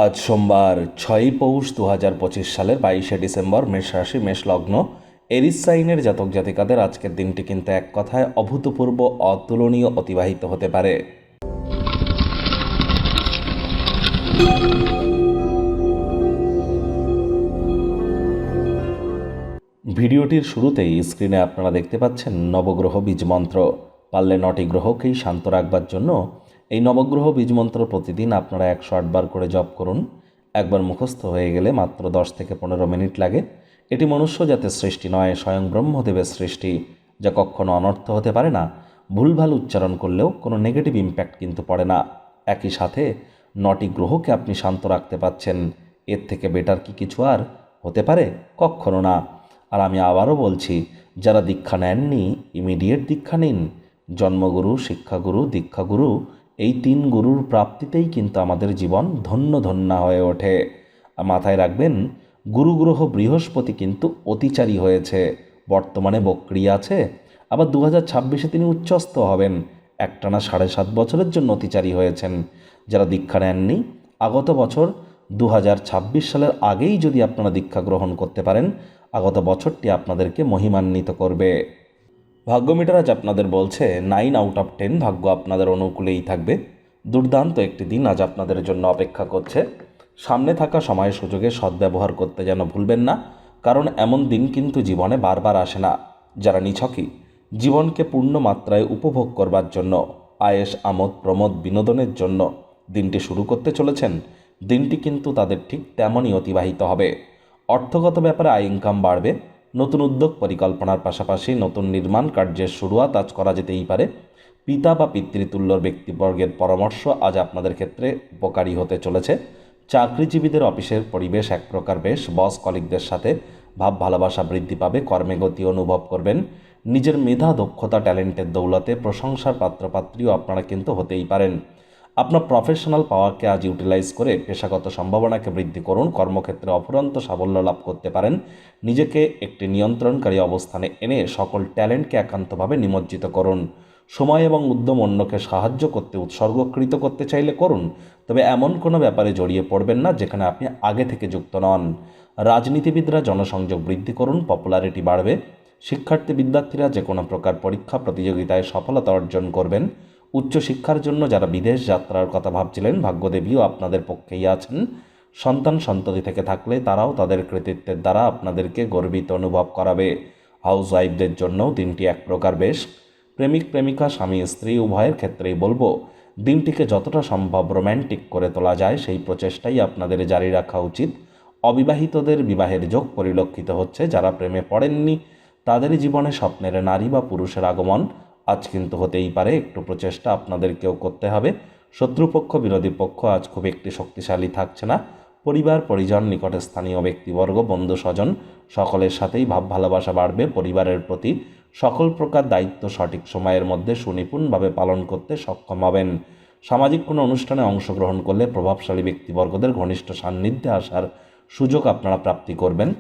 আজ সোমবার 6ই পৌষ 2025 সালের 22শে ডিসেম্বর, মেষ রাশি, মেষ লগ্ন, এরিস সাইনের জাতক জাতিকাদের আজকের দিনটি কিন্তু এক কথায় অভূতপূর্ব, অতুলনীয় অতিবাহিত হতে পারে। ভিডিওটির শুরুতেই স্ক্রিনে আপনারা দেখতে পাচ্ছেন নবগ্রহ বীজমন্ত্র। পারলে 9টি গ্রহকেই শান্ত রাখবার জন্য এই নবগ্রহ বীজমন্ত্র প্রতিদিন আপনারা 108 বার করে জপ করুন। একবার মুখস্থ হয়ে গেলে মাত্র 10 থেকে 15 মিনিট লাগে। এটি মনুষ্য জাতের সৃষ্টি নয়, স্বয়ং ব্রহ্মদেবের সৃষ্টি, যা কখনো অনর্থ হতে পারে না। ভুলভাল উচ্চারণ করলেও কোনো নেগেটিভ ইম্প্যাক্ট কিন্তু পড়ে না। একই সাথে 9টি গ্রহকে আপনি শান্ত রাখতে পাচ্ছেন। এর থেকে বেটার কি কিছু আর হতে পারে? কখনো না। আর আমি আবারও বলছি, যারা দীক্ষা নেননি ইমিডিয়েট দীক্ষা নিন। জন্মগুরু, শিক্ষাগুরু, দীক্ষাগুরু, এই 3 গুরুর প্রাপ্তিতেই কিন্তু আমাদের জীবন ধন্য ধন্য হয়ে ওঠে। আর মাথায় রাখবেন, গুরুগ্রহ বৃহস্পতি কিন্তু অতিচারী হয়েছে, বর্তমানে বক্রী আছে। আবার 2026-এ তিনি উচ্চস্থ হবেন। একটানা 7.5 বছরের জন্য অতিচারী হয়েছেন। যারা দীক্ষা নেননি, আগত বছর 2026 সালের আগেই যদি আপনারা দীক্ষা গ্রহণ করতে পারেন, আগত বছরটি আপনাদেরকে মহিমান্বিত করবে। ভাগ্য মিটার আজ আপনাদের বলছে 9/10 ভাগ্য আপনাদের অনুকূলেই থাকবে। দুর্দান্ত একটি দিন আজ আপনাদের জন্য অপেক্ষা করছে। সামনে থাকা সময় সুযোগে সদ্ব্যবহার করতে যেন ভুলবেন না, কারণ এমন দিন কিন্তু জীবনে বারবার আসে না। যারা নিছকই জীবনকে পূর্ণ মাত্রায় উপভোগ করবার জন্য, আয়েশ, আমোদ, প্রমোদ, বিনোদনের জন্য দিনটি শুরু করতে চলেছেন, দিনটি কিন্তু তাদের ঠিক তেমনই অতিবাহিত হবে। অর্থগত ব্যাপারে আয় ইনকাম বাড়বে। নতুন উদ্যোগ পরিকল্পনার পাশাপাশি নতুন নির্মাণ কার্যের শুরুয়াত আজ করা যেতেই পারে। পিতা বা পিতৃতুল্যর ব্যক্তিবর্গের পরামর্শ আজ আপনাদের ক্ষেত্রে উপকারী হতে চলেছে। চাকরিজীবীদের অফিসের পরিবেশ এক প্রকার বেশ। বস কলিগদের সাথে ভাব ভালোবাসা বৃদ্ধি পাবে। কর্মে গতি অনুভব করবেন। নিজের মেধা, দক্ষতা, ট্যালেন্টের দৌলতে প্রশংসার পাত্রপাত্রীও আপনারা কিন্তু হতেই পারেন। আপনার প্রফেশনাল পাওয়ারকে আজ ইউটিলাইজ করে পেশাগত সম্ভাবনাকে বৃদ্ধি করুন। কর্মক্ষেত্রে অফুরন্ত সাফল্য লাভ করতে পারেন। নিজেকে একটি নিয়ন্ত্রণকারী অবস্থানে এনে সকল ট্যালেন্টকে একান্তভাবে নিমজ্জিত করুন। সময় এবং উদ্যম অন্যকে সাহায্য করতে উৎসর্গকৃত করতে চাইলে করুন, তবে এমন কোনো ব্যাপারে জড়িয়ে পড়বেন না যেখানে আপনি আগে থেকে যুক্ত নন। রাজনীতিবিদরা জনসংযোগ বৃদ্ধি করুন, পপুলারিটি বাড়বে। শিক্ষার্থী বিদ্যার্থীরা যে কোনো প্রকার পরীক্ষা প্রতিযোগিতায় সফলতা অর্জন করবেন। উচ্চশিক্ষার জন্য যারা বিদেশ যাত্রার কথা ভাবছিলেন, ভাগ্যদেবীও আপনাদের পক্ষেই আছেন। সন্তান সন্ততি থেকে থাকলে তারাও তাদের কৃতিত্বের দ্বারা আপনাদেরকে গর্বিত অনুভব করাবে। হাউস ওয়াইফদের জন্যও দিনটি এক প্রকার বেশ। প্রেমিক প্রেমিকা, স্বামী স্ত্রী উভয়ের ক্ষেত্রেই বলবো, দিনটিকে যতটা সম্ভব রোম্যান্টিক করে তোলা যায় সেই প্রচেষ্টাই আপনাদের জারি রাখা উচিত। অবিবাহিতদের বিবাহের যোগ পরিলক্ষিত হচ্ছে। যারা প্রেমে পড়েননি তাদের জীবনে স্বপ্নের নারী বা পুরুষের আগমন আজ কিন্তু হতেই পারে। একটু প্রচেষ্টা আপনাদেরকেও করতে হবে। শত্রুপক্ষ, বিরোধী পক্ষ আজ খুব একটি শক্তিশালী থাকছে না। পরিবার, পরিজন, নিকটে স্থানীয় ব্যক্তিবর্গ, বন্ধু স্বজন সকলের সাথেই ভাব ভালোবাসা বাড়বে। পরিবারের প্রতি সকল প্রকার দায়িত্ব সঠিক সময়ের মধ্যে সুনিপুণভাবে পালন করতে সক্ষম হবেন। সামাজিক কোনো অনুষ্ঠানে অংশগ্রহণ করলে প্রভাবশালী ব্যক্তিবর্গদের ঘনিষ্ঠ সান্নিধ্যে আসার সুযোগ আপনারা প্রাপ্তি করবেন।